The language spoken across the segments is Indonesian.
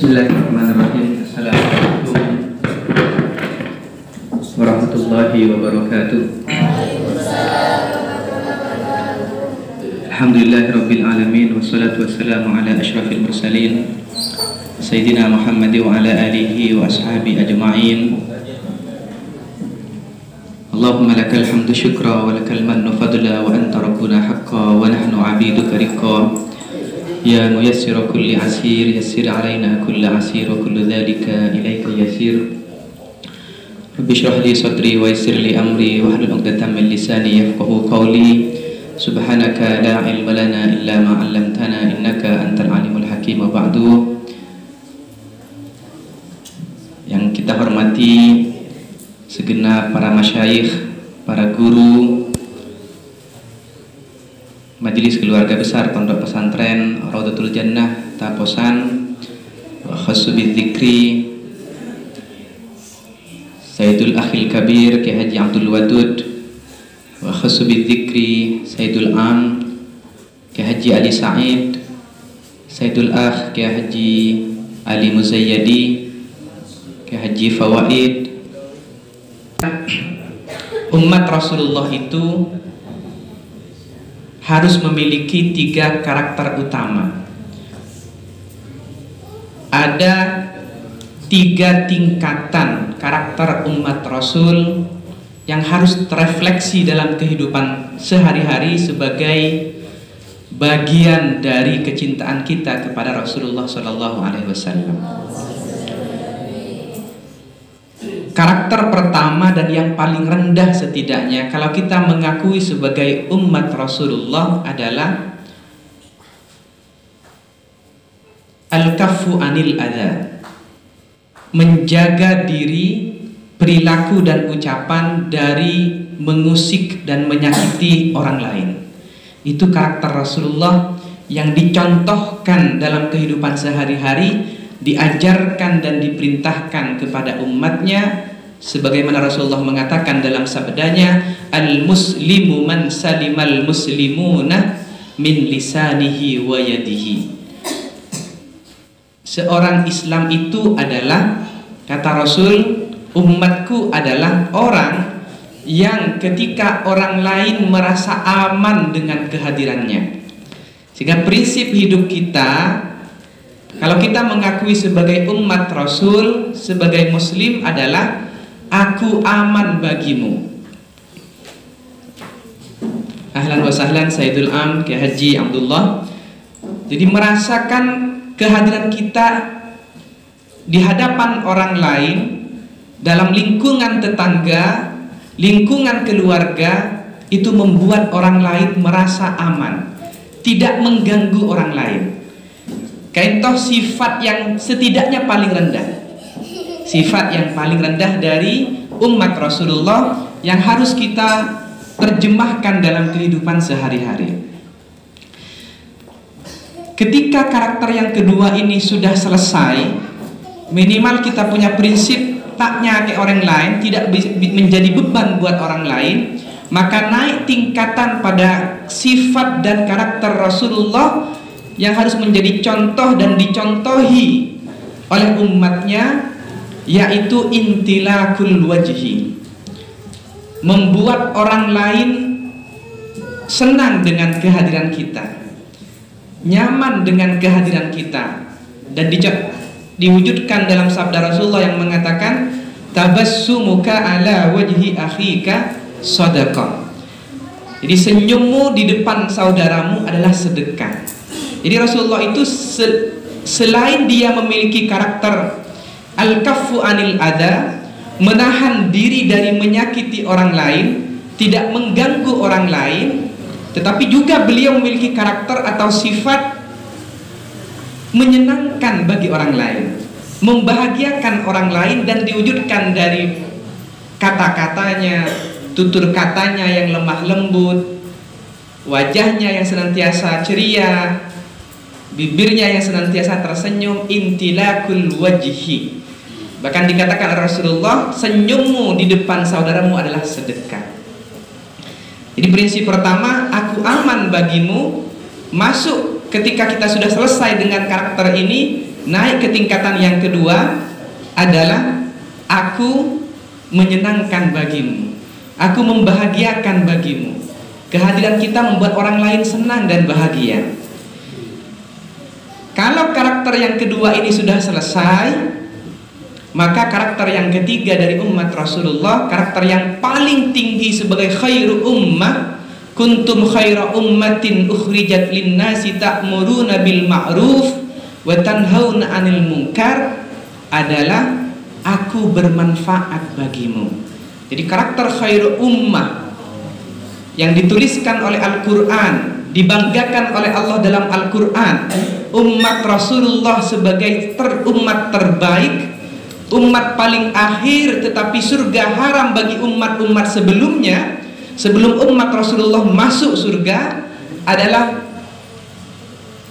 Bismillahirrahmanirrahim. Assalamualaikum warahmatullahi wabarakatuh. Alhamdulillahirabbil alamin wassalatu wassalamu ala asyrafil mursalin Sayyidina Muhammad wa ala alihi wa ashabi ajma'in. Allahumma lakal hamdu syukra wa lakal mannu fadla wa anta rabbuna haqqa wa nahnu abiduka riqqa. Ya muyassira kulli asir yassir alaina kulli asir wa kullu dhalika ilaika yasir. Rabbi shrah li sadri wa yassir li amri wa hlul 'uqdatam min lisani yafqahu qawli. Subhanaka la ilma lana illa ma 'allamtana innaka antal alimul hakim. Wa ba'du. Yang kita hormati segenap para masyayikh, para guru Majelis Keluarga Besar Pondok Pesantren Raudhatul Jannah Taposan, wa khassu bidzikri Sayyidul Akhil Kabir Kiai Haji Abdul Wadud, wa khassu bidzikri Sayyidul Am Kiai Haji Ali Said, Sayyidul Akh Kiai Haji Ali Muzayyadi, Kiai Haji Fawaid. Umat Rasulullah itu harus memiliki 3 karakter utama. Ada 3 tingkatan karakter umat Rasul yang harus terefleksi dalam kehidupan sehari-hari sebagai bagian dari kecintaan kita kepada Rasulullah SAW. Karakter pertama dan yang paling rendah setidaknya kalau kita mengakui sebagai umat Rasulullah adalah al-kaffu anil adza, menjaga diri, perilaku dan ucapan dari mengusik dan menyakiti orang lain. Itu karakter Rasulullah yang dicontohkan dalam kehidupan sehari-hari, diajarkan dan diperintahkan kepada umatnya, sebagaimana Rasulullah mengatakan dalam sabdanya, al-muslimu man salimal muslimuna min lisanihi wa yadihi. Seorang Islam itu adalah, kata Rasul, umatku adalah orang yang ketika orang lain merasa aman dengan kehadirannya. Sehingga prinsip hidup kita, kalau kita mengakui sebagai umat Rasul, sebagai Muslim adalah aku aman bagimu. Ahlan wa sahlan Sayyidul Am Kiai Haji Abdullah. Jadi merasakan kehadiran kita di hadapan orang lain, dalam lingkungan tetangga, lingkungan keluarga, itu membuat orang lain merasa aman, tidak mengganggu orang lain. Kaitoh sifat yang setidaknya paling rendah, sifat yang paling rendah dari umat Rasulullah yang harus kita terjemahkan dalam kehidupan sehari-hari. Ketika karakter yang kedua ini sudah selesai, minimal kita punya prinsip tak nyake orang lain, tidak menjadi beban buat orang lain, maka naik tingkatan pada sifat dan karakter Rasulullah yang harus menjadi contoh dan dicontohi oleh umatnya, yaitu intilakul wajhi, membuat orang lain senang dengan kehadiran kita, nyaman dengan kehadiran kita, dan diwujudkan dalam sabda Rasulullah yang mengatakan tabassumuka ala wajhi akhika sadaqah. Jadi senyummu di depan saudaramu adalah sedekah. Jadi Rasulullah itu selain dia memiliki karakter al-kaffu anil adza, menahan diri dari menyakiti orang lain, tidak mengganggu orang lain, tetapi juga beliau memiliki karakter atau sifat menyenangkan bagi orang lain, membahagiakan orang lain, dan diwujudkan dari kata-katanya, tutur katanya yang lemah lembut, wajahnya yang senantiasa ceria, bibirnya yang senantiasa tersenyum, intilakul wajhi. Bahkan dikatakan Rasulullah, senyummu di depan saudaramu adalah sedekah. Jadi prinsip pertama, aku aman bagimu, masuk ketika kita sudah selesai dengan karakter ini, Naik ke tingkatan yang kedua adalah aku menyenangkan bagimu, aku membahagiakan bagimu. Kehadiran kita membuat orang lain senang dan bahagia. Kalau karakter yang kedua ini sudah selesai, maka karakter yang ketiga dari umat Rasulullah, karakter yang paling tinggi sebagai khairu ummah, kuntum khaira ummatin ukhrijat linnasi ta'muruna bil ma'ruf wa tanhauna 'anil munkar, adalah aku bermanfaat bagimu. Jadi karakter khairu ummah yang dituliskan oleh Al-Quran, dibanggakan oleh Allah dalam Al-Quran, umat Rasulullah sebagai umat terbaik, umat paling akhir, tetapi surga haram bagi umat-umat sebelumnya. Sebelum umat Rasulullah masuk surga adalah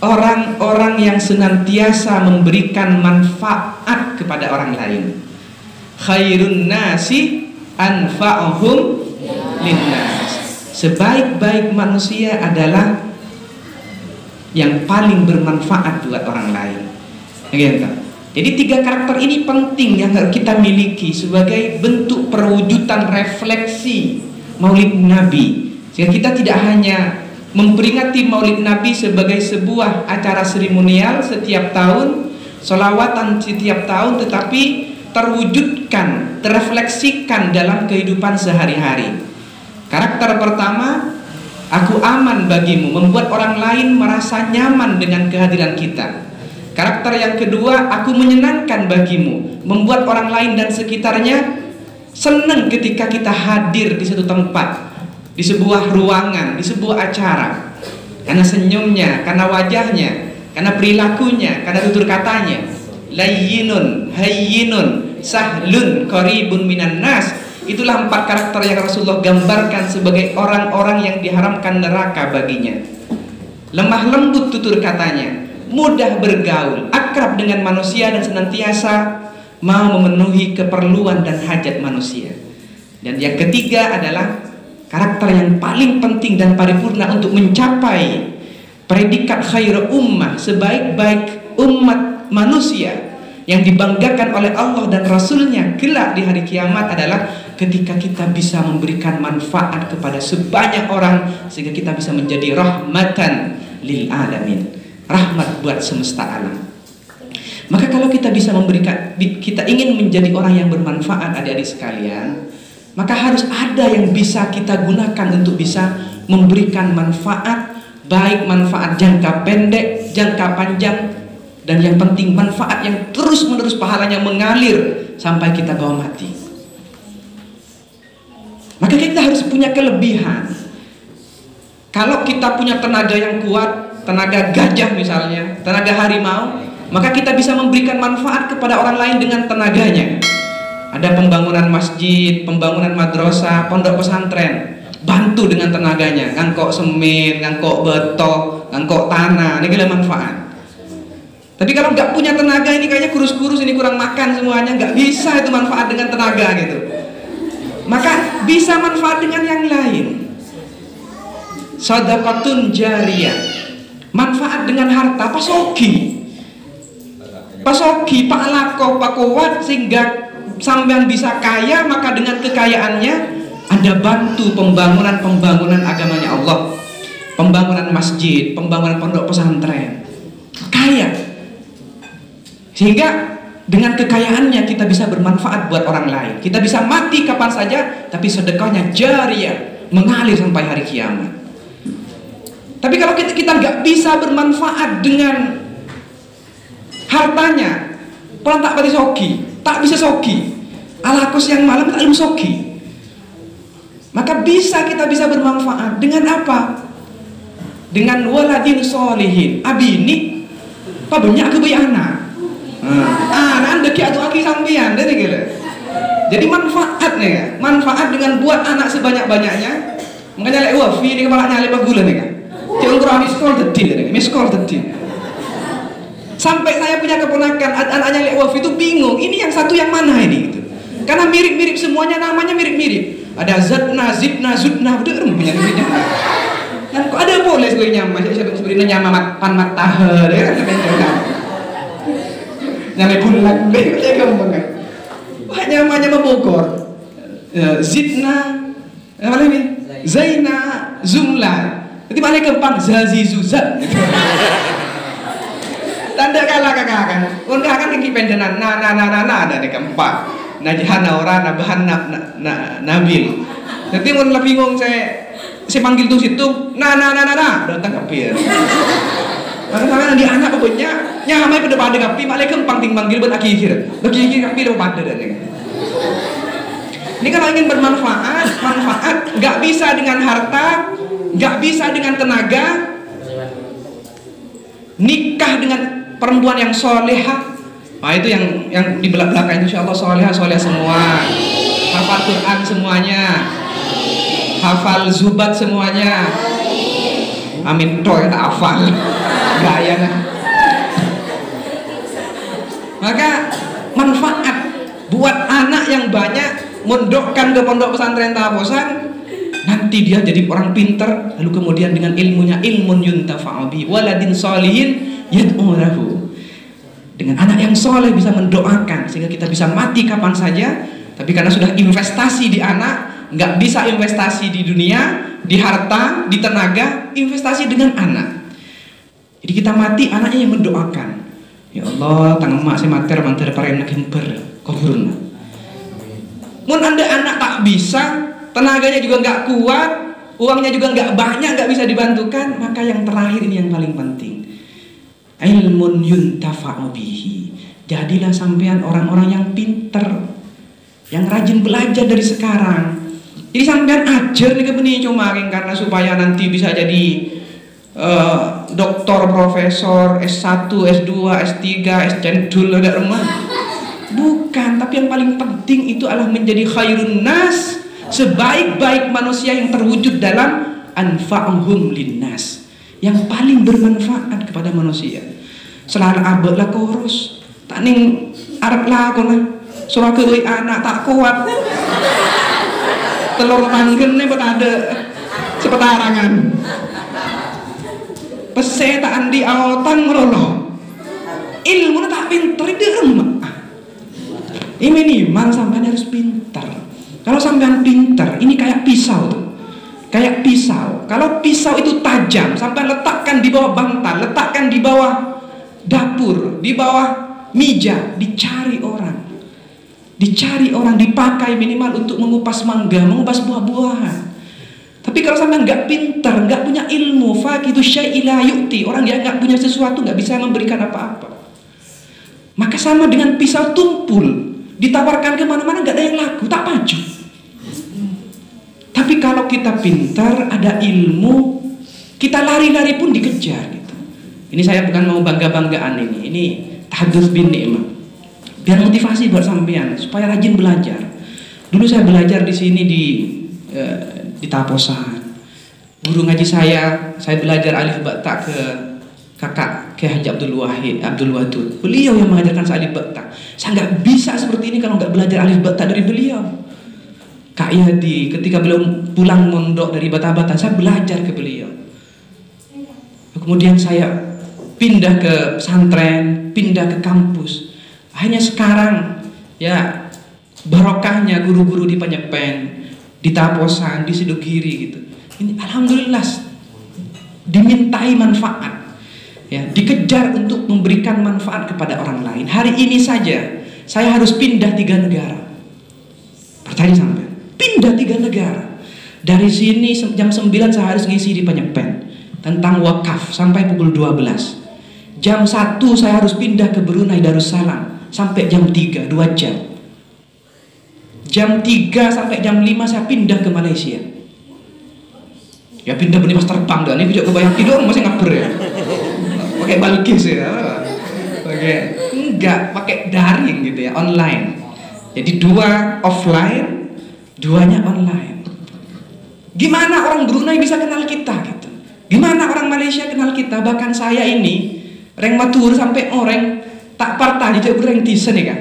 orang-orang yang senantiasa memberikan manfaat kepada orang lain. Khairun nasi anfa'uhum linnas. Sebaik-baik manusia adalah yang paling bermanfaat buat orang lain. Jadi tiga karakter ini penting yang harus kita miliki sebagai bentuk perwujudan refleksi Maulid Nabi, sehingga kita tidak hanya memperingati Maulid Nabi sebagai sebuah acara seremonial setiap tahun, sholawatan setiap tahun, tetapi terwujudkan, terefleksikan dalam kehidupan sehari-hari. Karakter pertama, aku aman bagimu, membuat orang lain merasa nyaman dengan kehadiran kita. Karakter yang kedua, aku menyenangkan bagimu, membuat orang lain dan sekitarnya senang ketika kita hadir di satu tempat, di sebuah ruangan, di sebuah acara, karena senyumnya, karena wajahnya, karena perilakunya, karena tutur katanya. Layyinun, hayyinun, sahlun, qaribun minan nas. Itulah 4 karakter yang Rasulullah gambarkan sebagai orang-orang yang diharamkan neraka baginya. Lemah lembut tutur katanya, mudah bergaul, akrab dengan manusia, dan senantiasa mau memenuhi keperluan dan hajat manusia. Dan yang ketiga adalah karakter yang paling penting dan paripurna untuk mencapai predikat khairu ummah, sebaik-baik umat manusia yang dibanggakan oleh Allah dan Rasulnya kelak di hari kiamat, adalah ketika kita bisa memberikan manfaat kepada sebanyak orang sehingga kita bisa menjadi rahmatan lil alamin, rahmat buat semesta alam. Maka kalau kita bisa memberikan, kita ingin menjadi orang yang bermanfaat, adik-adik sekalian, maka harus ada yang bisa kita gunakan untuk bisa memberikan manfaat, baik manfaat jangka pendek, jangka panjang, dan yang penting manfaat yang terus-menerus pahalanya mengalir sampai kita bawa mati. Maka kita harus punya kelebihan. Kalau kita punya tenaga yang kuat, tenaga gajah misalnya, tenaga harimau, maka kita bisa memberikan manfaat kepada orang lain dengan tenaganya. Ada pembangunan masjid, pembangunan madrasah, pondok pesantren, bantu dengan tenaganya, ngangkok semen, ngangkok beton, ngangkok tanah, ini adalah manfaat. Tapi kalau nggak punya tenaga, ini kayaknya kurus-kurus, ini kurang makan semuanya, nggak bisa itu manfaat dengan tenaga gitu. Maka bisa manfaat dengan yang lain. Shadaqatun jariyah, manfaat dengan harta, pasoki, pak lako, pak kuat, sehingga sampean bisa kaya. Maka dengan kekayaannya Anda bantu pembangunan agamanya Allah, pembangunan masjid, pembangunan pondok pesantren, kaya. Sehingga dengan kekayaannya kita bisa bermanfaat buat orang lain. Kita bisa mati kapan saja, tapi sedekahnya jariyah, mengalir sampai hari kiamat. Tapi kalau kita nggak bisa bermanfaat dengan hartanya, kalau tak pati soki, tak bisa soki, alakus yang malam tak ilmu soki, maka kita bisa bermanfaat dengan apa? Dengan waladin solihin, abini, apa banyak kebayana. Anda ki atau aki sampean, jadi manfaat nih ya, manfaat dengan buat anak sebanyak-banyaknya. Makanya lek wafi ini kepala nyale pagulan nih kan. Jangan kurang miskol tadi. Sampai saya punya keponakan, anaknya lek wafi itu bingung, ini yang satu yang mana ini gitu. Karena mirip-mirip semuanya, namanya mirip-mirip. Ada zatna, zibna, zudna, udah punya miripnya. Dan kok ada boleh sebenarnya nyama, sebenarnya nyama pan matah, ya kan. nyale bulan ya gampang kan. Hanya Bogor. Zidna apa lagi? Zaina Zumla. Nanti mana gampang Zazizuzat. Tanda kalah kakak kan. Kakak kan kiki pendenan ada di keempat. Najhana ora nabahan nabil. Nanti mun lebih bingung saya panggil tuh situ datang kapir. Karena di anak pokoknya nyamai pada kapi malah kempang panggil buat akhir kapi lo pada dan ini kalau ingin bermanfaat, nggak bisa dengan harta, nggak bisa dengan tenaga. Nikah dengan perempuan yang soleha, nah itu yang di belakang insya Allah soleha semua, hafal Quran semuanya, hafal zubat semuanya. Amin toh yang tak hafal, gaya nah. Maka manfaat buat anak yang banyak. Mondokkan ke pondok pesantren Taposan, nanti dia jadi orang pinter, lalu kemudian dengan ilmunya ilmun yuntafa'u bi waladin sholihin yad'ulahu. Dengan anak yang soleh bisa mendoakan sehingga kita bisa mati kapan saja. Tapi karena sudah investasi di anak, nggak bisa investasi di dunia, di harta, di tenaga, investasi dengan anak. Jadi kita mati, anaknya yang mendoakan. Ya Allah, tangan mak saya mater pareng kemper kuburna. Mun anda anak tak bisa, tenaganya juga nggak kuat, uangnya juga nggak banyak, nggak bisa dibantukan, maka yang terakhir ini yang paling penting, ilmun yuntafa'u bihi. Jadilah sampean orang-orang yang pinter, yang rajin belajar dari sekarang. Jadi sampean ajar nih kebeni cuma karena supaya nanti bisa jadi doktor, profesor, S1, S2, S3, S-Cendul, ada remah. Bukan, tapi yang paling penting itu adalah menjadi khairun nas, sebaik-baik manusia yang terwujud dalam anfa'uhum linnas, yang paling bermanfaat kepada manusia. Selalu abad lah korus, tak ning arep lah kona, surah ke anak tak kuat, telur manggen nih ada sepetarangan, pese tak andi aotan merolo, ilmu tak pinter di rumah. Ini minimal sampean harus pintar. Kalau sampean pintar, ini kayak pisau tuh. Kayak pisau. Kalau pisau itu tajam, sampean letakkan di bawah bantal, letakkan di bawah dapur, di bawah meja, dicari orang. Dicari orang, dipakai minimal untuk mengupas mangga, mengupas buah-buahan. Tapi kalau sampean nggak pintar, nggak punya ilmu, faqidu syai'i la yu'ti, orang yang nggak punya sesuatu nggak bisa memberikan apa-apa. Maka sama dengan pisau tumpul. Ditawarkan kemana-mana nggak ada yang laku, tak maju. Tapi kalau kita pintar, ada ilmu, kita lari-lari pun dikejar gitu. Ini saya bukan mau bangga-banggaan ini tahadzuts bin ni'mah. Biar motivasi buat sampean supaya rajin belajar. Dulu saya belajar di sini di Taposan. Guru ngaji saya belajar alif ba ta ke kakak Kiai Haji Abdul Wadud. Beliau yang mengajarkan saya alif ba ta. Saya nggak bisa seperti ini kalau nggak belajar alif ba ta dari beliau. Kak Yadi ketika beliau pulang mondok dari Bata-Bata, saya belajar ke beliau. Kemudian saya pindah ke pesantren, pindah ke kampus. Akhirnya sekarang ya barokahnya guru-guru di Penyepen, di Taposan, di Sidogiri gitu. Ini alhamdulillah dimintai manfaat. Ya, dikejar untuk memberikan manfaat kepada orang lain. Hari ini saja saya harus pindah 3 negara. Percaya sampai pindah 3 negara. Dari sini jam 9 saya harus ngisi di Penyepen tentang wakaf sampai pukul 12. Jam 1 saya harus pindah ke Brunei Darussalam sampai jam 3, 2 jam. Jam 3 sampai jam 5 saya pindah ke Malaysia. Ya pindah benih pas terbang dan ini juga kebayang tidur masih ngaber ya. Pakai balkis ya, pakai daring gitu ya, online. Jadi 2 offline, 2-nya online. Gimana orang Brunei bisa kenal kita gitu? Gimana orang Malaysia kenal kita? Bahkan saya ini, reng matur sampai orang tak parta di reng tisen ya kan?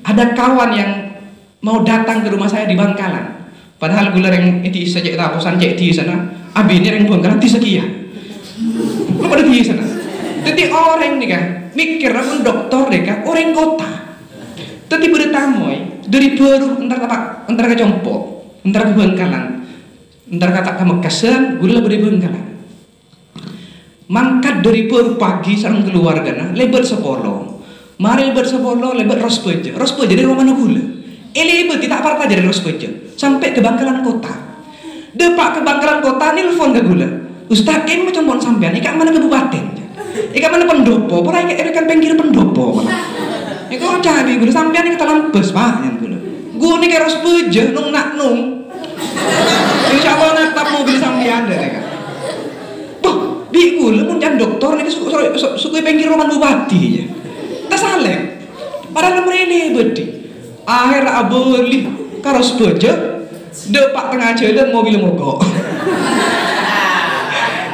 Ada kawan yang mau datang ke rumah saya di Bangkalan. Padahal gula reng itu saja Taposan cek di sana, abisnya reng Bangkalan di sekian. Lu pada di sana. Jadi orang nih kan mikir pun dokter deh kan orang kota Tapi bertamoi dari baru entar ke Compo, entar ke Bangkalan, entar kata ke Mekasan, gula beri Bangkalan. Mangkat dari baru pagi sareng keluarga nah, lebar sepolo. Mari lebar sepolo, lebar Rospeja dari Romano gula. Lebar tidak apa dari Rospeja sampai ke Bangkalan kota. Depak ke Bangkalan kota nelfon ke gula. Ustaz ini macam bon sampean, ikat mana kabupaten? Ikat mana pendopo? Pora ikat kan pinggir pendopo. Ikat cabi gula sampean ikat lampes pak yang gula. Gua ni kayak Rospeja nung nak nung. Insya Allah nak tap mobil sampean deh kan. Di gula pun jangan dokter nih suku pinggir Roman Bupati ya. Tak salah. Padahal mereka bedi. Akhir aboli karos beja, depak tengah jalan mobil mogok.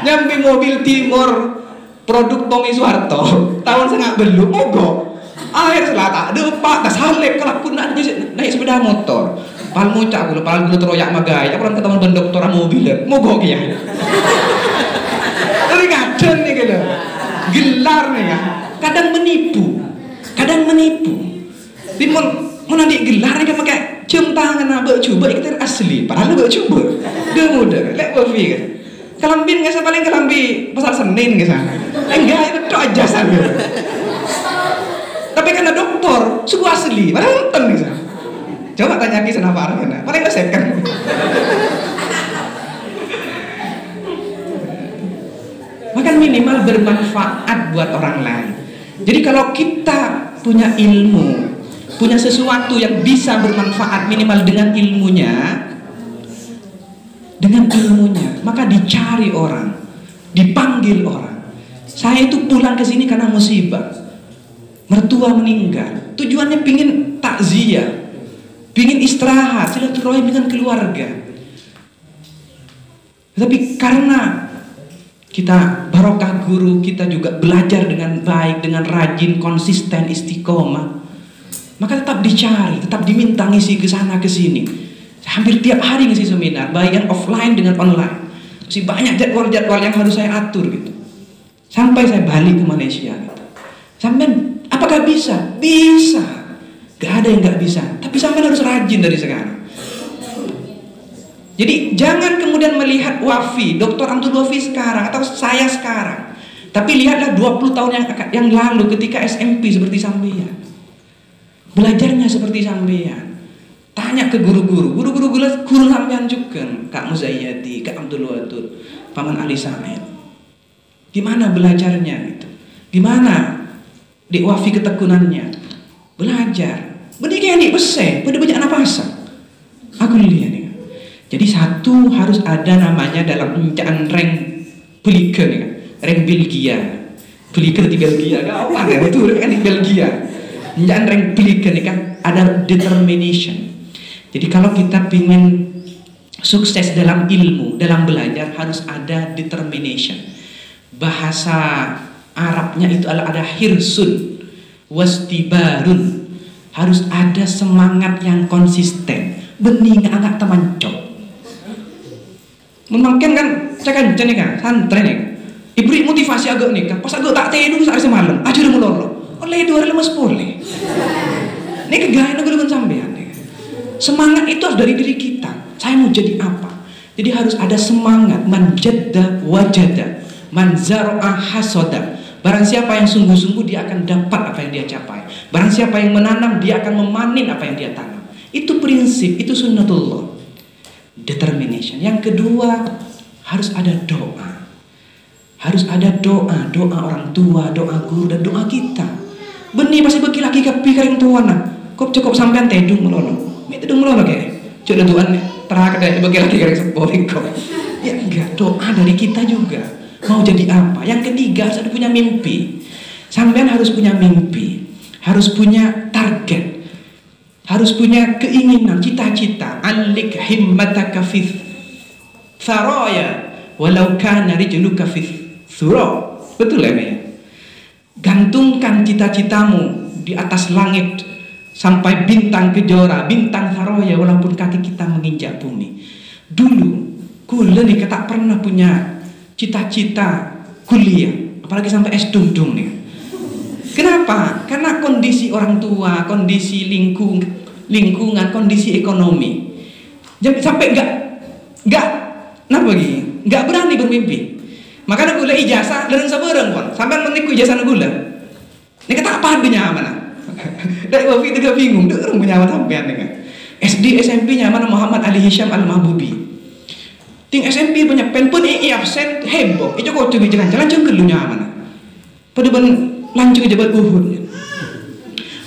Nyambi mobil timur produk Tommy Soeharto tahun setengah belum mogok. Akhir selatan depak tak salah kalau aku naik sepeda motor. Pal mucak gula, pal gula teroyak magaya. Aku orang ketemu dengan dokter mobilnya mogok ya. Kadang nih gitu, gelar nih ya, kadang menipu. Timun mau nanti gelar nih kan pakai cium tangan abek coba kita asli, padahal abek coba, dia mudah, lek kopi kan. Kelambin nggak sih paling kelambi pasar Senin ke sana, enggak itu aja sana. Tapi karena dokter, suku asli, padahal nonton nih sana. Coba tanya kisah apa artinya, paling nggak kan. Maka minimal bermanfaat buat orang lain. Jadi kalau kita punya ilmu, punya sesuatu yang bisa bermanfaat minimal dengan ilmunya, maka dicari orang, dipanggil orang. Saya itu pulang ke sini karena musibah, mertua meninggal. Tujuannya pingin takziah, pingin istirahat, silaturahim dengan keluarga. Tapi karena kita barokah guru, kita juga belajar dengan baik, dengan rajin, konsisten, istiqomah, maka tetap dicari, tetap diminta ngisi ke sana ke sini. Hampir tiap hari ngisi seminar, baik yang offline dengan online. Masih banyak jadwal-jadwal yang harus saya atur gitu. Sampai saya balik ke Malaysia gitu. Sampai apakah bisa? Bisa. Gak ada yang gak bisa. Tapi sampai harus rajin dari sekarang. Jadi jangan kemudian melihat Wafi, Dr. Abdul Wafi sekarang atau saya sekarang. Tapi lihatlah 20 tahun yang lalu ketika SMP seperti sampean. Belajarnya seperti sampean. Tanya ke guru-guru sampean juga, Kak Muzayyadi, Kak Abdul Wadud, Paman Ali Said. Gimana belajarnya gitu? Gimana di Wafi ketekunannya? Belajar. Benih kayak nih besar, pada banyak napasan. Aku lihat nih. Jadi satu harus ada namanya dalam pencaan rank Belgian ya, rank Belgia. Belgia di Belgia, apa ya? Itu kan di Belgia. Pencaan rank Belgian kan ada determination. Jadi kalau kita ingin sukses dalam ilmu, dalam belajar harus ada determination. Bahasa Arabnya itu ada hirsun, wastibarun. Harus ada semangat yang konsisten. Bening anak teman cok. Mungkin kan saya kan jenis kan santri nih, ibri motivasi agak nih kan, pas agak tak tidur saat semalam, aja udah melolo, oleh 2 hari lemas boleh. Ini kegaya agak dengan sampean nih. Semangat itu harus dari diri kita. Saya mau jadi apa? Jadi harus ada semangat. Man jadda wajada, man zar'a hasoda. Barang siapa yang sungguh-sungguh dia akan dapat apa yang dia capai. Barang siapa yang menanam dia akan memanen apa yang dia tanam. Itu prinsip, itu sunnatullah. Determination. Yang kedua harus ada doa. Harus ada doa orang tua, doa guru dan doa kita. Benih pasti bagi lagi ke pikiran tuan nak. Kok cukup sampean tedung melolo. Mek tedung melolo kayak. Coba tuan terakhir kayak bagi lagi ke sepoi kok. Ya enggak, doa dari kita juga. Mau jadi apa? Yang ketiga harus ada punya mimpi. Sampean harus punya mimpi, harus punya target. Harus punya keinginan, cita-cita. Alik himmataka fi tharaya walau kana rijluka fi thura. Betul ya? Gantungkan cita-citamu di atas langit sampai bintang kejora, bintang tharaya walaupun kaki kita menginjak bumi. Dulu kula nih tak pernah punya cita-cita kuliah, apalagi sampai S dung nih. Kenapa? Kenapa? Karena kondisi orang tua, kondisi lingkungan, kondisi ekonomi. Jadi sampai nggak berani bermimpi. Makanya gula ijazah dan sabareng pun. Sampai meniku ijazah gula. Ini kata apa adanya mana? Dari wafi itu bingung. Dia orang punya sampean dengan SD SMP nyaman Muhammad Ali Hisham Al Mahbubi. Ting SMP punya pen pun absen heboh. Itu kok coba jalan-jalan jengkel lu nyaman. Pada ban lanjut ke Jabal Uhud.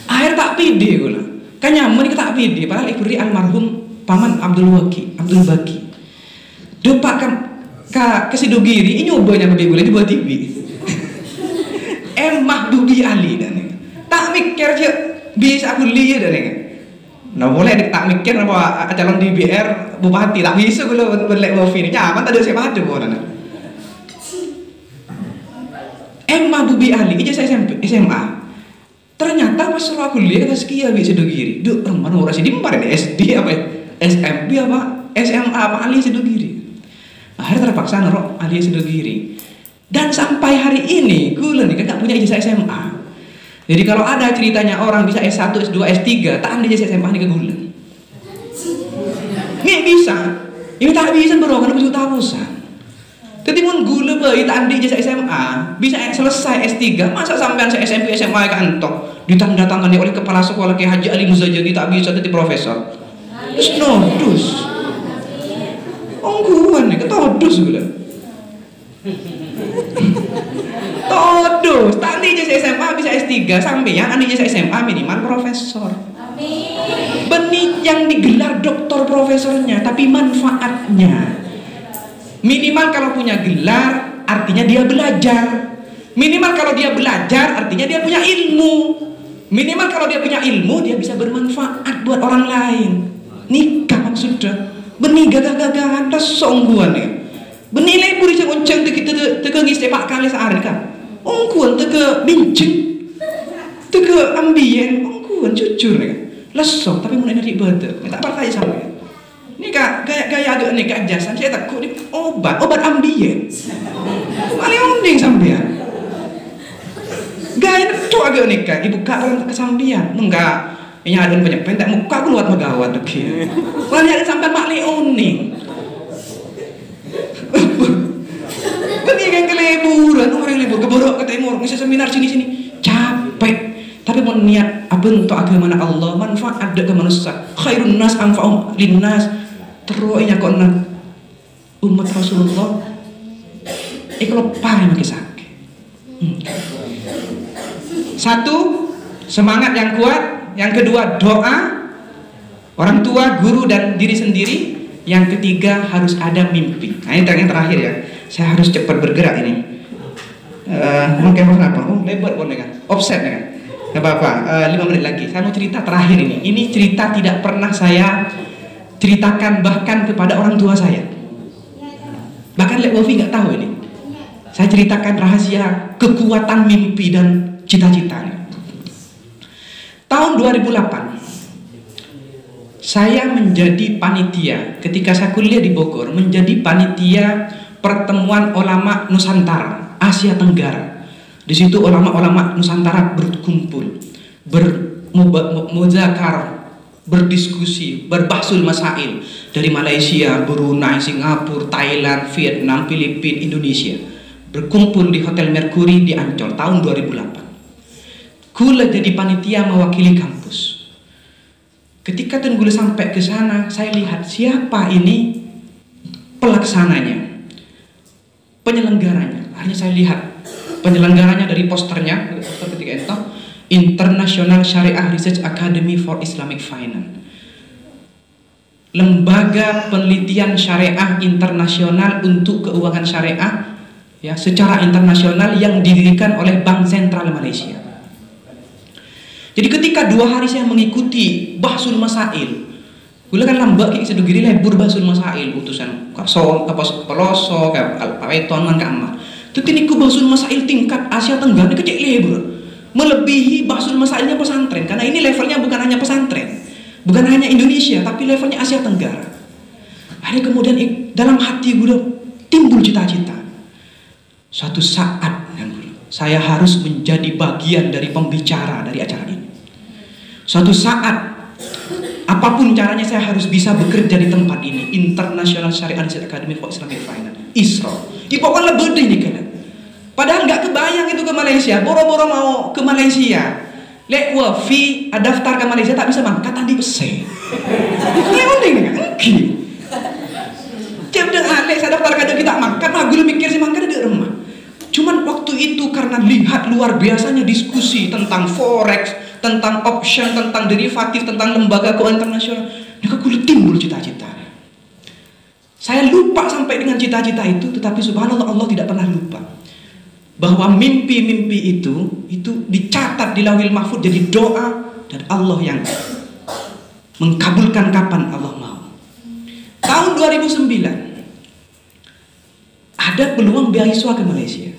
Akhir tak pede gula. Kan nyaman kita tak pede. Padahal ikuri almarhum paman Abdul Baki. Dopak ke Sidogiri ini ubahnya lebih boleh dibuat TV. Mahbubi Ali dan tak mikir aja bisa aku lihat dan nah boleh tak mikir apa calon DPR bupati tak bisa gue berlek wafi ini nyaman tak ada siapa ada orang. Mahbubi Ali ijazah SMA. Ternyata pas suruh aku lihat kata sekian di Sidogiri. Duh, mana orang sih dimpar ini SD apa SMP apa SMA apa Ali Sidogiri. Akhirnya terpaksa naruh Ali Sidogiri. Dan sampai hari ini gue nih kan gak punya ijazah SMA. Jadi kalau ada ceritanya orang bisa S1, S2, S3, tak ada ijazah SMA nih ke gue. Nggak bisa. Ini tak bisa bro, karena bisa tahusan. Ketimun gula bayi tak ada ijazah SMA, bisa selesai S3, masa sampean SMP SMA kantor ditandatangani oleh kepala sekolah kayak Haji Ali Muzajadi tak bisa jadi profesor. Terus nodus. Ongguan nih, ketodus gula. Todus, tak ada ijazah SMA bisa S3, sampean ada ijazah SMA minimal profesor. Benih yang digelar doktor profesornya, tapi manfaatnya minimal kalau punya gelar artinya dia belajar. Minimal kalau dia belajar artinya dia punya ilmu. Minimal kalau dia punya ilmu dia bisa bermanfaat buat orang lain. Nikah maksudnya benih gagah-gagahan tesongguan ya. Benih lebur yang uncang teke ngisi 4 kali sehari kan. Ongkuan teke bincang teke ambien ongkuan jujur ya. Lesok tapi mulai dari ibadah. Tak percaya sama ya. Ini gaya agak nih keajasan saya takut ini obat ambien. Malah onding sampean. Gaya itu agak nikah dibuka dalam kesambian. Enggak, ini ada banyak pentek muka aku luat megawat deki. Malah ada sampean malah onding. Benih kan keleburan orang lebur keborok ke timur ngisi seminar sini capek. Tapi mau niat apa untuk agama Allah manfaat ada ke manusia. Khairun nas anfa'um linnas. Teruinya kok umat Rasulullah kalau paling makin sakit. Satu, semangat yang kuat. Yang kedua, doa orang tua, guru dan diri sendiri. Yang ketiga, harus ada mimpi. Nah ini yang terakhir ya. Saya harus cepat bergerak ini. Mungkin apa? Lebar boleh kan? Offset kan? Gak apa-apa. 5 menit lagi. Saya mau cerita terakhir ini. Ini cerita tidak pernah saya ceritakan bahkan kepada orang tua saya. Bahkan Lek Wofi nggak tahu ini. Saya ceritakan rahasia kekuatan mimpi dan cita-cita. Tahun 2008 saya menjadi panitia ketika saya kuliah di Bogor, menjadi panitia pertemuan ulama Nusantara Asia Tenggara. Di situ ulama-ulama Nusantara berkumpul, bermuzakar, berdiskusi, berbahsul masail dari Malaysia, Brunei, Singapura, Thailand, Vietnam, Filipina, Indonesia berkumpul di Hotel Mercury di Ancol tahun 2008. Gula jadi panitia mewakili kampus. Ketika Gula sampai ke sana, saya lihat siapa ini pelaksananya, penyelenggaranya. Hanya saya lihat penyelenggaranya dari posternya, poster ketika itu International Syariah Research Academy for Islamic Finance, lembaga penelitian syariah internasional untuk keuangan syariah ya secara internasional yang didirikan oleh Bank Sentral Malaysia. Jadi ketika 2 hari saya mengikuti bahsul masail, gula kan lambak kayak Sidogiri lebur bahsul masail utusan kapso peloso kayak alpaweton man kamar. Tutiniku bahsul masail tingkat Asia Tenggara ini kecil lebur. Melebihi bahsul masailnya pesantren, karena ini levelnya bukan hanya pesantren, bukan hanya Indonesia, tapi levelnya Asia Tenggara. Hari kemudian dalam hati gue timbul cita-cita. Suatu saat saya harus menjadi bagian dari pembicara dari acara ini. Suatu saat, apapun caranya saya harus bisa bekerja di tempat ini. International Syariah Academy for Islamic Finance, ISRO. Pokoknya lebih ini kan. Padahal nggak kebayang itu ke Malaysia. Boro-boro mau ke Malaysia, lek wafi daftar ke Malaysia tak bisa mangkat tadi bese. Ini mending kan? Tiap dengan lek saya daftar kada kita mangkat, nah gue mikir sih mangkat di rumah. Cuman waktu itu karena lihat luar biasanya diskusi tentang forex, tentang option, tentang derivatif, tentang lembaga keuangan internasional, maka gue timbul cita-cita. Saya lupa sampai dengan cita-cita itu, tetapi subhanallah Allah tidak pernah lupa bahwa mimpi-mimpi itu dicatat di Lauhil Mahfuz jadi doa, dan Allah yang mengkabulkan kapan Allah mau. Tahun 2009 ada peluang beasiswa ke Malaysia,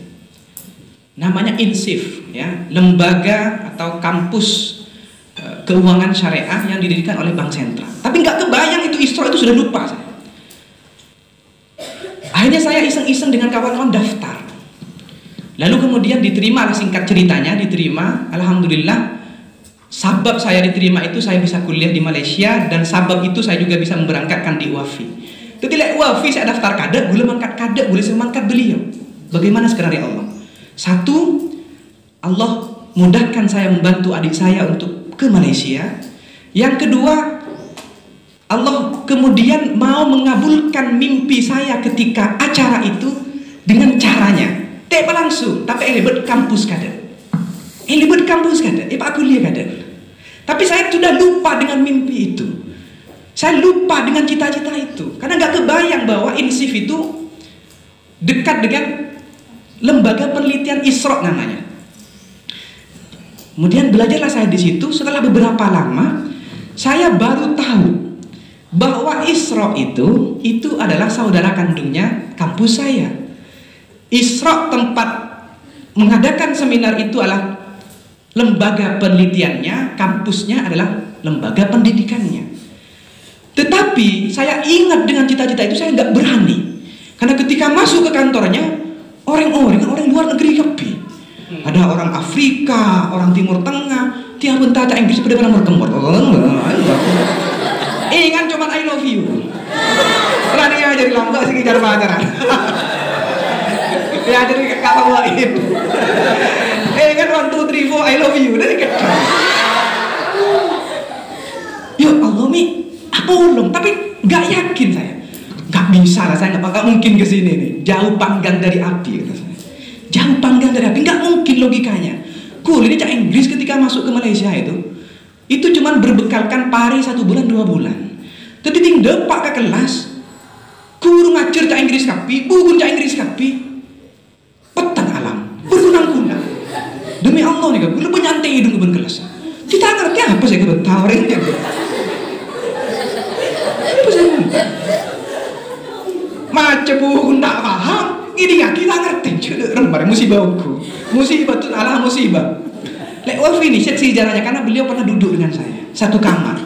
namanya INSIF, ya, lembaga atau kampus keuangan syariah yang didirikan oleh Bank Sentral. Tapi nggak kebayang itu ISRO, itu sudah lupa saya. Akhirnya saya iseng-iseng dengan kawan-kawan daftar. Lalu kemudian diterima, singkat ceritanya diterima. Alhamdulillah, sabab saya diterima itu saya bisa kuliah di Malaysia, dan sabab itu saya juga bisa memberangkatkan di WAFI. Ketika WAFI saya daftar kada, boleh mangkat kada, boleh saya mangkat beliau. Bagaimana skenario Allah? Satu, Allah mudahkan saya membantu adik saya untuk ke Malaysia. Yang kedua, Allah kemudian mau mengabulkan mimpi saya ketika acara itu dengan caranya. Tidak langsung, tapi elebet kampus kada. Elebet kampus kada, Pak kuliah kada. Tapi saya sudah lupa dengan mimpi itu. Saya lupa dengan cita-cita itu. Karena nggak kebayang bahwa INSIF itu dekat dengan lembaga penelitian ISRO namanya. Kemudian belajarlah saya di situ. Setelah beberapa lama, saya baru tahu bahwa ISRO itu adalah saudara kandungnya kampus saya. ISRO tempat mengadakan seminar itu adalah lembaga penelitiannya, kampusnya adalah lembaga pendidikannya. Tetapi saya ingat dengan cita-cita itu saya nggak berani, karena ketika masuk ke kantornya orang luar negeri kepi. Ada orang Afrika, orang Timur Tengah, tiap bentar Inggris pada nomor kemur. Ingat cuman I love you. Berani aja jadi lambat sih cara pacaran. Ya jadi kata lain. Kan 1, 2, 3, 4 I love you. Dari kecil. Ya Allah Mi, apa ulung? Tapi nggak yakin saya. Nggak bisa lah, saya nggak mungkin kesini nih. Jauh panggang dari api, kata saya. Jauh panggang dari api, nggak mungkin logikanya. Ini cak Inggris ketika masuk ke Malaysia itu cuman berbekalkan pari 1 bulan 2 bulan. Tapi tinggal pak ke kelas, guru ngajar cak Inggris kapi, buku cak Inggris kapi. Petang alam, berkunang-kunang. Demi Allah nih, gue lebih nyantai hidung ke kelas. Kita ngerti apa sih kebetawar ini? Apa sih? Macam buku tak paham. Ini nggak kita ngerti. Rembar musibahku, musibah itu Allah musibah. Lek Wafi ini seksi jalannya karena beliau pernah duduk dengan saya satu kamar.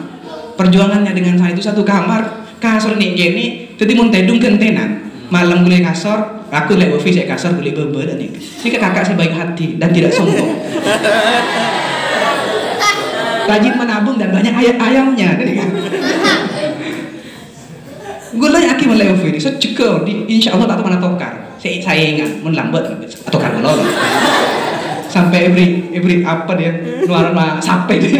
Perjuangannya dengan saya itu satu kamar, kasur nih gini, jadi mau tedung kentenan. Malam boleh kasar, aku lek Wafi saya kasar boleh beber dan ini. Ini kakak saya baik hati dan tidak sombong. Rajin menabung dan banyak ayam-ayamnya. Gue lagi aki mulai Wafi ini, saya cekal di Insya Allah tak tahu mana tokar. Saya ingat melambat atau karena lo sampai every apa dia luar sampai dia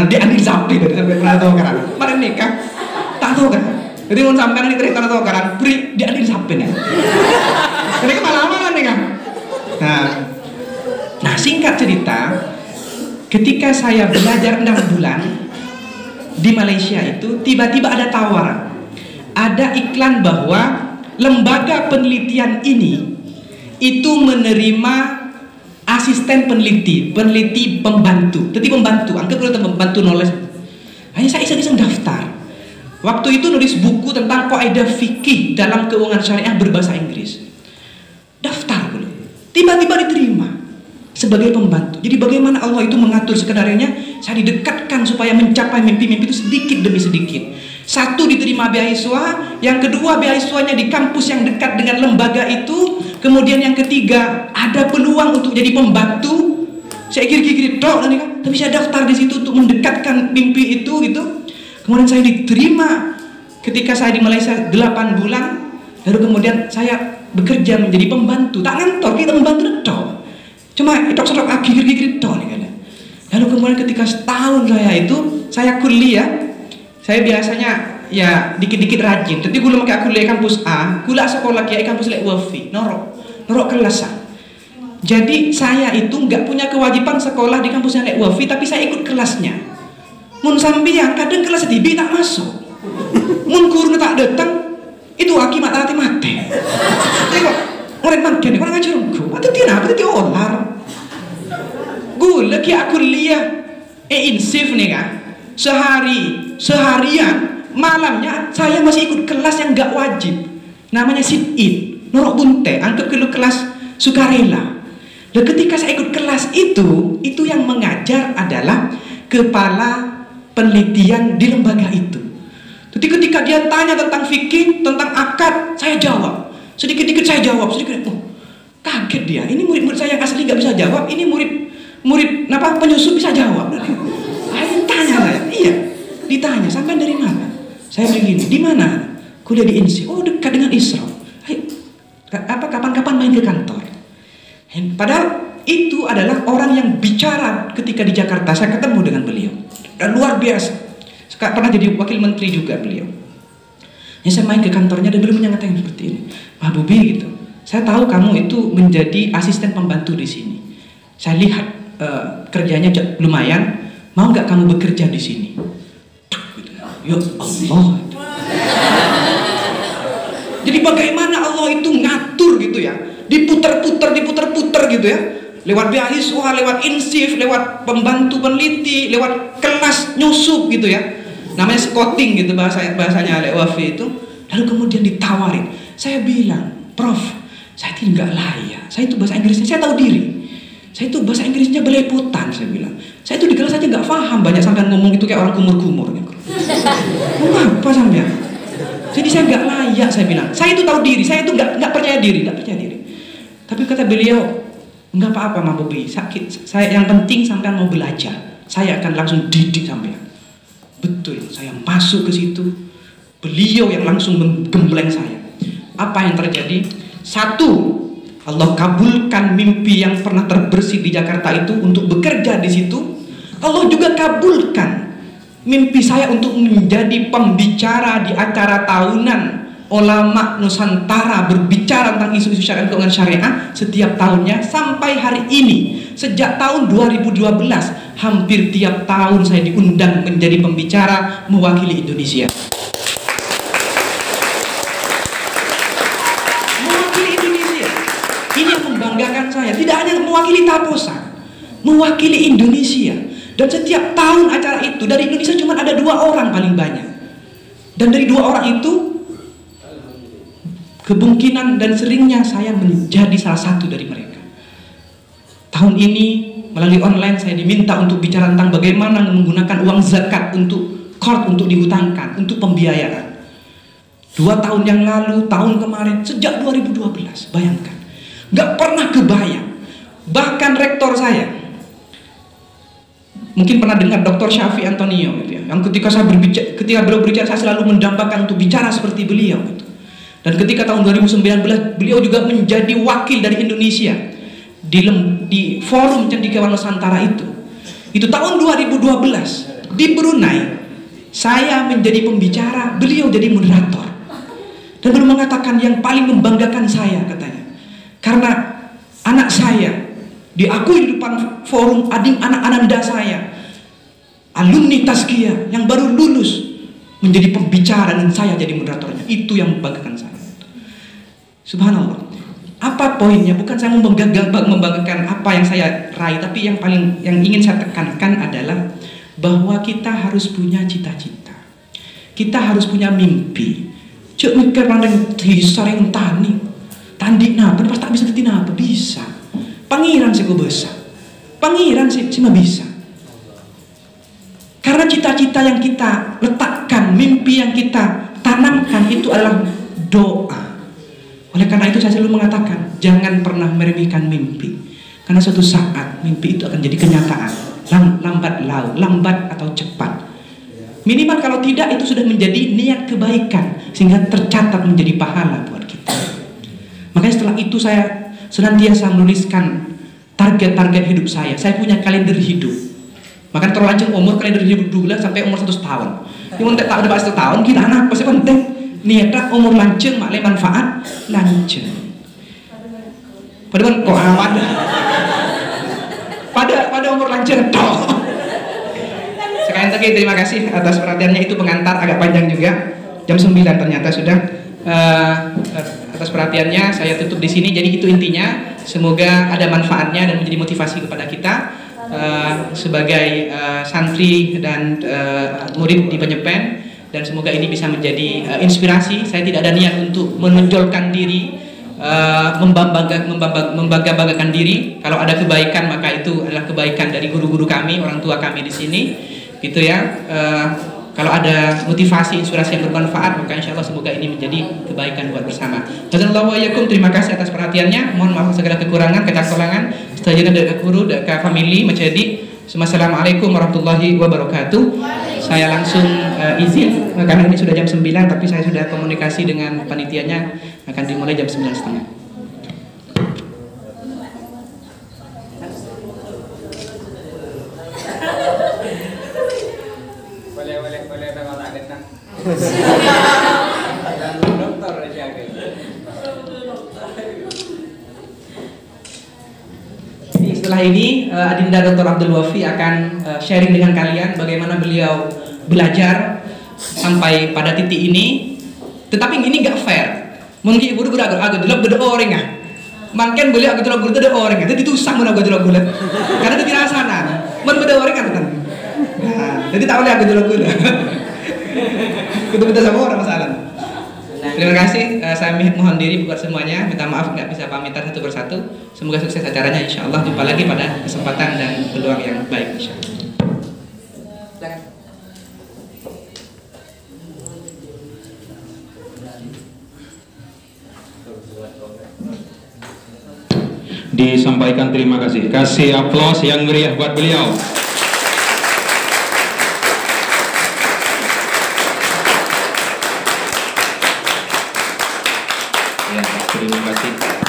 dia ambil sampai dari sampai pernah tahu kan mana nikah tak tahu kan jadi mau sampai nanti cerita tahu kan beri dia ambil sampai nih jadi kemalaman nih kan nah singkat cerita ketika saya belajar 6 bulan di Malaysia itu tiba-tiba ada tawaran, ada iklan bahwa lembaga penelitian ini itu menerima asisten peneliti pembantu, jadi pembantu, anggap dulu pembantu nulis. Hanya saya iseng-iseng daftar. Waktu itu nulis buku tentang kaidah fikih dalam keuangan syariah berbahasa Inggris. Daftar dulu, tiba-tiba diterima sebagai pembantu. Jadi bagaimana Allah itu mengatur skenarionya, saya didekatkan supaya mencapai mimpi-mimpi itu sedikit demi sedikit. Satu, diterima beasiswa. Yang kedua, beasiswanya di kampus yang dekat dengan lembaga itu. Kemudian yang ketiga, ada peluang untuk jadi pembantu. Saya kira-kira dok, tapi saya daftar di situ untuk mendekatkan mimpi itu gitu. Kemudian saya diterima ketika saya di Malaysia 8 bulan. Lalu kemudian saya bekerja menjadi pembantu. Tak ngantor, kita membantu dok. Cuma dok kira-kira dok. Lalu kemudian ketika setahun saya kuliah, saya biasanya ya dikit-dikit rajin. Tapi gula makai kuliah kampus A, gula sekolah kiai kampus lek wafi, norok kelas A. Jadi saya itu nggak punya kewajiban sekolah di kampusnya lek wafi, tapi saya ikut kelasnya. Mun sambiang kadang kelas tibi tak masuk. Mun guru tak datang, itu akibat mati. Tengok, orang makan, orang ngajarku, mati tiap, mati olar. Gula kia kuliah, insif nih kan. Seharian malamnya saya masih ikut kelas yang nggak wajib, namanya sit-in, norok bunte, anggap dulu kelas sukarela. Dan ketika saya ikut kelas itu yang mengajar adalah kepala penelitian di lembaga itu. Jadi ketika dia tanya tentang fikih, tentang akad, saya jawab. Sedikit-sedikit saya jawab, kaget dia. Ini murid-murid saya yang asli nggak bisa jawab, ini murid penyusup bisa jawab. Ayo tanya saya, iya, ditanya sampai dari mana? Saya begini, di mana? Kuliah di INSI. Oh, dekat dengan Isra. Ayo, kapan-kapan main ke kantor. Padahal itu adalah orang yang bicara ketika di Jakarta. Saya ketemu dengan beliau dan luar biasa. Pernah jadi wakil menteri juga beliau. Ya, saya main ke kantornya dan beliau menyatakan seperti ini, Pak Bubi gitu. Saya tahu kamu itu menjadi asisten pembantu di sini. Saya lihat kerjanya lumayan. Mau nggak kamu bekerja di sini? Ya Allah. Jadi bagaimana Allah itu ngatur gitu ya? Diputer-puter gitu ya, lewat beasiswa, lewat insif, lewat pembantu peneliti, lewat kelas nyusup gitu ya, namanya scouting gitu bahasanya Lek Wafi itu. Lalu kemudian ditawarin, saya bilang, Prof, saya tidak layak, saya itu bahasa Inggrisnya, saya tahu diri, saya itu bahasa Inggrisnya belepotan, saya bilang, saya itu di kelas aja nggak paham, banyak sampean ngomong itu kayak orang kumur-kumur gitu. Apa sampean? Jadi saya nggak layak, saya bilang, saya itu tahu diri, saya itu nggak percaya diri. Tapi kata beliau, nggak apa-apa Mas Bobi, saya yang penting sampean mau belajar, saya akan langsung didik sampean. Betul, saya masuk ke situ, beliau yang langsung menggembleng saya. Apa yang terjadi? Satu, Allah kabulkan mimpi yang pernah terbersit di Jakarta itu untuk bekerja di situ. Allah juga kabulkan mimpi saya untuk menjadi pembicara di acara tahunan ulama Nusantara berbicara tentang isu-isu syariat keuangan syariah setiap tahunnya sampai hari ini. Sejak tahun 2012 hampir tiap tahun saya diundang menjadi pembicara mewakili Indonesia. Mewakili Indonesia. Ini yang membanggakan saya. Tidak hanya mewakili Taposan, mewakili Indonesia. Dan setiap tahun acara itu dari Indonesia cuma ada 2 orang paling banyak. Dan dari 2 orang itu kemungkinan dan seringnya saya menjadi salah satu dari mereka. Tahun ini melalui online saya diminta untuk bicara tentang bagaimana menggunakan uang zakat untuk court, untuk dihutangkan, untuk pembiayaan. 2 tahun yang lalu, tahun kemarin, sejak 2012, bayangkan, nggak pernah kebayang. Bahkan rektor saya, mungkin pernah dengar Dr. Syafi Antonio, gitu ya, yang ketika beliau berbicara, saya selalu mendambakan untuk bicara seperti beliau. Gitu. Dan ketika tahun 2019 beliau juga menjadi wakil dari Indonesia di forum Cendekiawan Nusantara itu. Itu tahun 2012 di Brunei, saya menjadi pembicara, beliau jadi moderator. Dan beliau mengatakan yang paling membanggakan saya katanya, karena anak saya diakui di depan forum anak ananda saya, alumni Tazkiyah yang baru lulus, menjadi pembicara dan saya jadi moderatornya. Itu yang membanggakan saya. Subhanallah. Apa poinnya? Bukan saya membanggakan apa yang saya raih, tapi yang ingin saya tekankan adalah bahwa kita harus punya cita-cita. Kita harus punya mimpi. Cuk mikir pandang disareng tani. Tandi napa pas tak bisa tadi napa bisa. Pangeran sih bisa. Pangeran sih mah bisa. Karena cita-cita yang kita letakkan, mimpi yang kita tanamkan itu adalah doa. Oleh karena itu saya selalu mengatakan, jangan pernah meremehkan mimpi. Karena suatu saat mimpi itu akan jadi kenyataan. Lambat laun, lambat atau cepat. Minimal kalau tidak itu sudah menjadi niat kebaikan, sehingga tercatat menjadi pahala buat kita. Makanya setelah itu saya senantiasa menuliskan target-target hidup saya. Saya punya kalender hidup. Maka terlancung umur kalender hidup dulu sampai umur 100 tahun. Yang tak ada 100 tahun kita anak pasti penting. Niatnya umur lanceng maklum manfaat lanceng. Padahal kok amat. Pada umur lanceng toh. Sekali lagi terima kasih atas perhatiannya. Itu pengantar agak panjang juga. Jam 9 ternyata sudah. Atas perhatiannya saya tutup di sini. Jadi itu intinya. Semoga ada manfaatnya dan menjadi motivasi kepada kita sebagai santri dan murid di Penyepen, dan semoga ini bisa menjadi inspirasi. Saya tidak ada niat untuk menonjolkan diri, membangga-banggakan diri. Kalau ada kebaikan maka itu adalah kebaikan dari guru-guru kami, orang tua kami di sini, gitu ya. Kalau ada motivasi, inspirasi yang bermanfaat, maka insya Allah semoga ini menjadi kebaikan buat bersama. Jazakallahu. Terima kasih atas perhatiannya. Mohon maaf segala kekurangan, kecakalangan. Setajana dari guru, dari family, menjadi. Assalamualaikum warahmatullahi wabarakatuh. Saya langsung izin, karena ini sudah jam 9, tapi saya sudah komunikasi dengan panitianya, akan dimulai jam 9:30. Setelah ini Adinda Dr. Abdul Wafi akan sharing dengan kalian bagaimana beliau belajar sampai pada titik ini. Tetapi ini gak fair. Mungkin ibu agak delok beda orang ah. Mungkin beliau agak delok beda orang. Jadi ditusang mun agak delok bulat. Karena itu dirasakan. Mun beda orang kan. Nah, jadi tak boleh agak delok bulat. Kita beda sama orang masalah. Terima kasih, saya mohon diri buat semuanya. Minta maaf nggak bisa pamitan satu persatu. Semoga sukses acaranya, insya Allah. Jumpa lagi pada kesempatan dan peluang yang baik, insya Allah. Disampaikan terima kasih. Kasih aplaus yang meriah buat beliau. Ya, terima kasih.